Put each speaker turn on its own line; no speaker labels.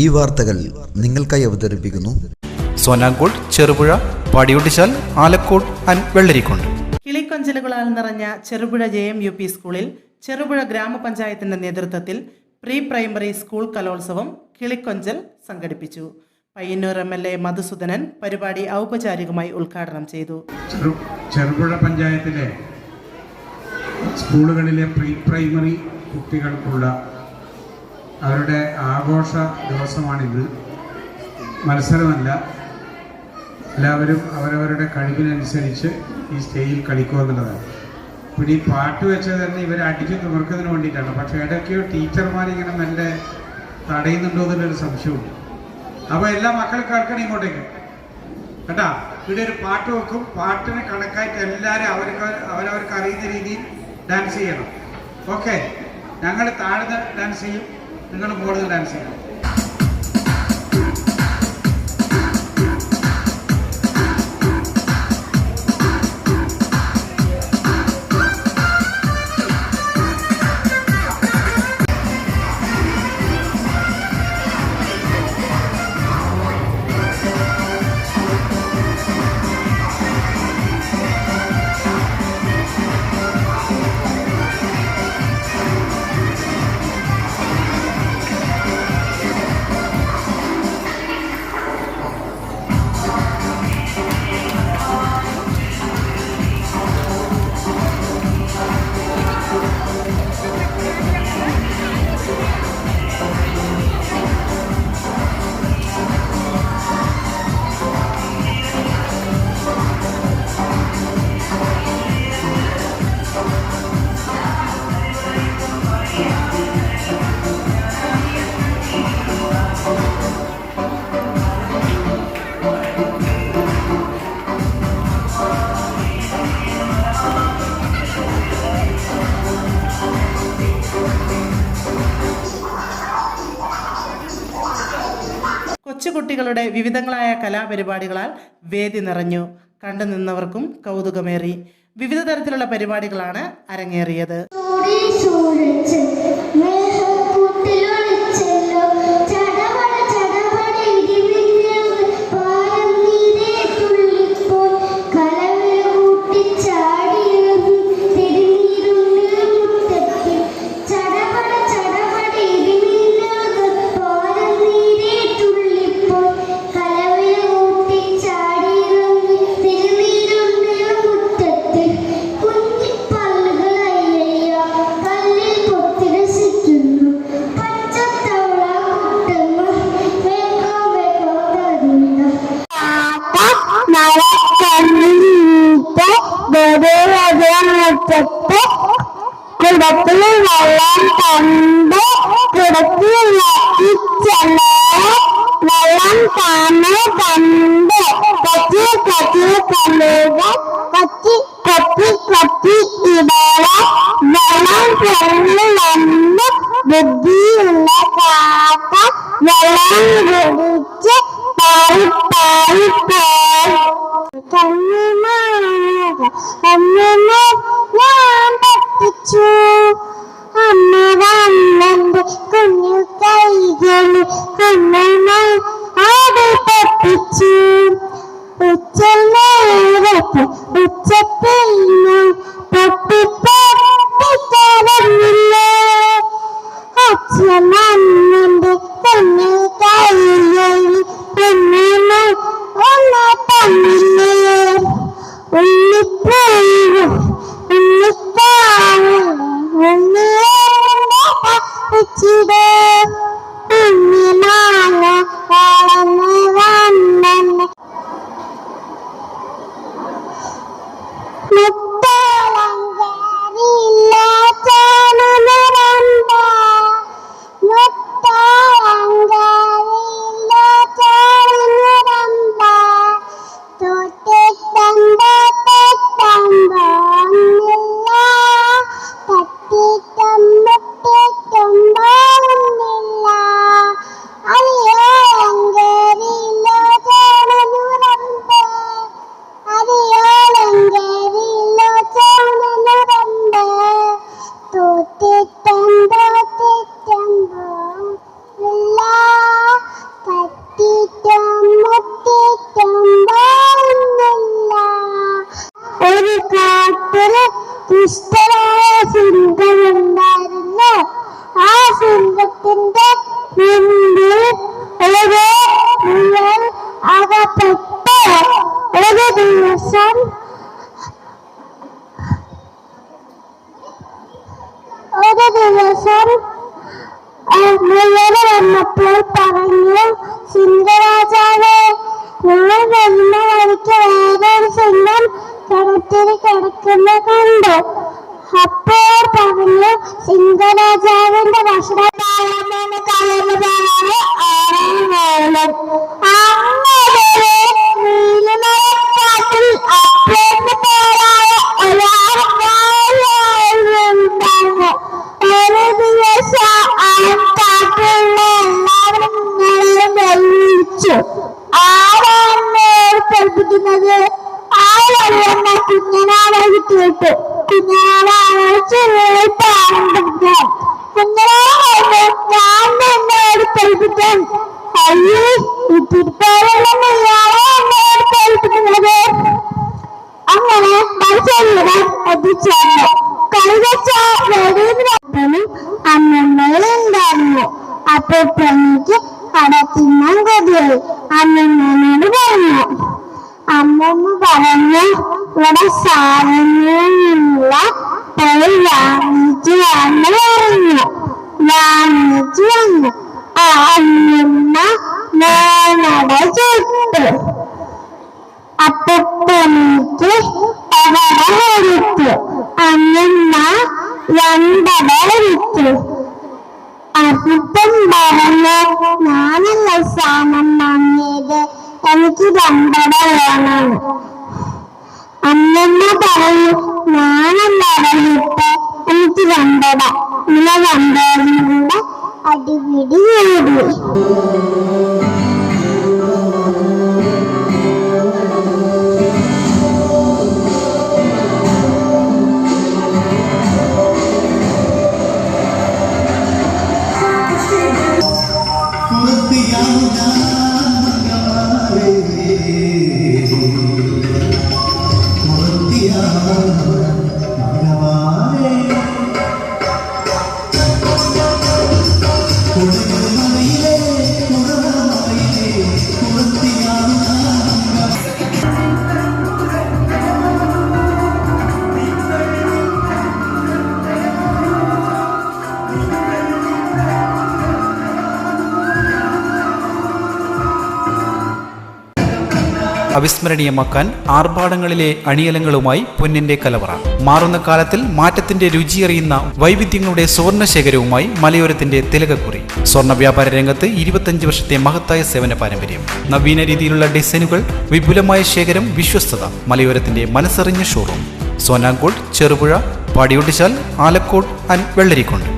ഈ വാർത്തകൾ നിങ്ങൾക്കായി അവതരിപ്പിക്കുന്നു
സോനാങ്കോട്, ചെറുപുഴ, പാടിയൊട്ടിച്ചാൽ, ആലക്കോട് ആൻഡ് വെള്ളരിക്കുണ്ട്.
കിളിക്കൊഞ്ചലുകളാൽ നിറഞ്ഞ ചെറുപുഴ JMUP സ്കൂളിൽ ചെറുപുഴ ഗ്രാമപഞ്ചായത്തിന്റെ നേതൃത്വത്തിൽ പ്രീ പ്രൈമറി സ്കൂൾ കലോത്സവം കിളിക്കൊഞ്ചൽ സംഘടിപ്പിച്ചു. പയ്യന്നൂർ MLA മധുസൂദനൻ പരിപാടി ഔപചാരികമായി ഉദ്ഘാടനം ചെയ്തു.
ചെറുപുഴ പഞ്ചായത്തിലെ സ്കൂളുകളിലെ പ്രീ പ്രൈമറി കുട്ടികൾക്കുള്ള അവരുടെ ആഘോഷ ദിവസമാണിത്. മത്സരമല്ല, എല്ലാവരും അവരവരുടെ കഴിവിനനുസരിച്ച് ഈ സ്റ്റേജിൽ കളിക്കുക എന്നുള്ളതാണ്. പിന്നെ ഈ പാട്ട് വെച്ചത് തന്നെ ഇവർ അടിച്ചു തുറക്കുന്നതിന് വേണ്ടിയിട്ടാണ്. പക്ഷേ ഇടയ്ക്ക് ടീച്ചർമാരിങ്ങനെ മെല്ലെ തടയുന്നുണ്ടോ എന്നുള്ളൊരു സംശയമുണ്ട്. അപ്പോൾ എല്ലാ മക്കളും കേൾക്കണം ഇങ്ങോട്ടേക്ക് കേട്ടാ. ഇവിടെ ഒരു പാട്ട് വെക്കും, പാട്ടിന് കണക്കായിട്ട് എല്ലാവരും അവരവർക്ക് അറിയുന്ന രീതിയിൽ ഡാൻസ് ചെയ്യണം. ഓക്കെ, ഞങ്ങൾ താഴ്ന്ന് ഡാൻസ് ചെയ്യും, നിങ്ങൾ മുകളിൽ ഡാൻസ് ചെയ്യണം.
കൊച്ചുകുട്ടികളുടെ വിവിധങ്ങളായ കലാപരിപാടികളാൽ വേദി നിറഞ്ഞു. കണ്ടുനിന്നവർക്കും കൗതുകമേറി. വിവിധ തരത്തിലുള്ള പരിപാടികളാണ് അരങ്ങേറിയത്.
കുടത്തിൽ വെള്ളം കണ്ട് കുടത്തിൽ വെള്ളം താനെ കണ്ട് കൊത്തി കൊത്തി കല്ലുക കൊത്തി കൊത്തി കൊത്തി ഇടല വെള്ളം ചെറു വന്ന് ബുദ്ധിയുള്ള കാക്ക വെള്ളം കുടിച്ച് പായി പായി പോയി. ഞാൻ പറ്റിച്ചു അമ്മ കുഞ്ഞു കൈകളിൽ അമ്മമായി ആടി പറ്റിച്ചു. ഉച്ചനേരത്ത് ഉച്ചത്തിൽ ഞാൻ പൊട്ടി പൊട്ടിക്കരഞ്ഞില്ലേ അച്ഛനമ്മന്റെ കുഞ്ഞു കൈകളിൽ കുഞ്ഞുമായി ഒന്നാ തന്നില്ലേ ഉള്ളിപ്പോയി ഉള്ളിപ്പാവും സിംഹമുണ്ടായിരുന്നു. ആ സിംഹത്തിന്റെ മുൻപിൽ ഒരു മുയൽ അകപ്പെട്ടു. ഒരു ദിവസം മുയൽ വന്നപ്പോൾ പറഞ്ഞു, സിംഹരാജാവേ, ഞാൻ വരുന്ന വഴിക്ക് വേറൊരു സിംഹം കിണറ്റിൽ കിടക്കുന്ന കണ്ടു. അപ്പോൾ പറഞ്ഞു, സിംഹരാജാവിന്റെ ഭക്ഷണകാലമാണ് കലർന്നതാണ് ആളും. അങ്ങനെ നീലമലക്കാട്ടിൽ അപ്പേന്ന് പേരായ ഒരാളുണ്ടായിരുന്നു. ഒരു ദിവസം ആ കാട്ടിലുള്ള എല്ലാവരും നിങ്ങളെ വെല്ലുവിളിച്ചു. ആരാണ് പഠിപ്പിക്കുന്നത്? ആരെന്ന കുഞ്ഞനാളെ കിട്ടിയിട്ട് കുഞ്ഞനാളെ കുഞ്ഞനാളെ ഞാൻ എന്നോട് പഠിപ്പിക്കാൻ. അയ്യേ, ഇത്തിരിപ്പേരുള്ള ഇയാളെ എന്നോട് പഠിപ്പിക്കുന്നത്. അങ്ങനെ മത്സരം എത്തിച്ചേർന്നു. കളിവെച്ച വെടിയും അമ്മമ്മയിലുണ്ടായിരുന്നു. അപ്പോൾ പെണ്ണിക്ക് കട തിന്നാൻ കൊതിയായി. അമ്മമ്മനോട് പറഞ്ഞു. അമ്മമ്മ പറഞ്ഞു, ഇവിടെ സാധനങ്ങളുള്ള പോയി വാങ്ങിച്ചു വന്ന് പറഞ്ഞു. വാങ്ങിച്ചു വന്നു. അമ്മമ്മ ഞാനട ചുട്ടു. അപ്പൊ പെണ്ണിക്ക് ഒരട കൊടുത്തു. അമ്മമ്മ രണ്ടട എടുത്തു. അപ്പം പറഞ്ഞു, ഞാനല്ല സാധനം വാങ്ങിയത്, എനിക്ക് രണ്ടട വേണം. അമ്മമ്മ പറയും, ഞാനല്ല അടയിട്ട്, എനിക്ക് രണ്ടട. ഇങ്ങനെ രണ്ടടയും കൂടെ അടിപിടി കൂടി.
അവിസ്മരണീയമാക്കാൻ ആർഭാടങ്ങളിലെ അണിയലങ്ങളുമായി പൊന്നിന്റെ കലവറ. മാറുന്ന കാലത്തിൽ മാറ്റത്തിന്റെ രുചിയറിയുന്ന വൈവിധ്യങ്ങളുടെ സ്വർണ്ണശേഖരവുമായി മലയോരത്തിന്റെ തിലകക്കുറി. സ്വർണ്ണ വ്യാപാര രംഗത്ത് 25 വർഷത്തെ മഹത്തായ സേവന പാരമ്പര്യം. നവീന രീതിയിലുള്ള ഡിസൈനുകൾ, വിപുലമായ ശേഖരം, വിശ്വസ്തത. മലയോരത്തിന്റെ മനസ്സറിഞ്ഞ ഷോറൂം. സോനാങ്കോട്, ചെറുപുഴ, പാടിയൊട്ടിച്ചാൽ, ആലക്കോട് ആൻഡ് വെള്ളരിക്കുണ്ട്.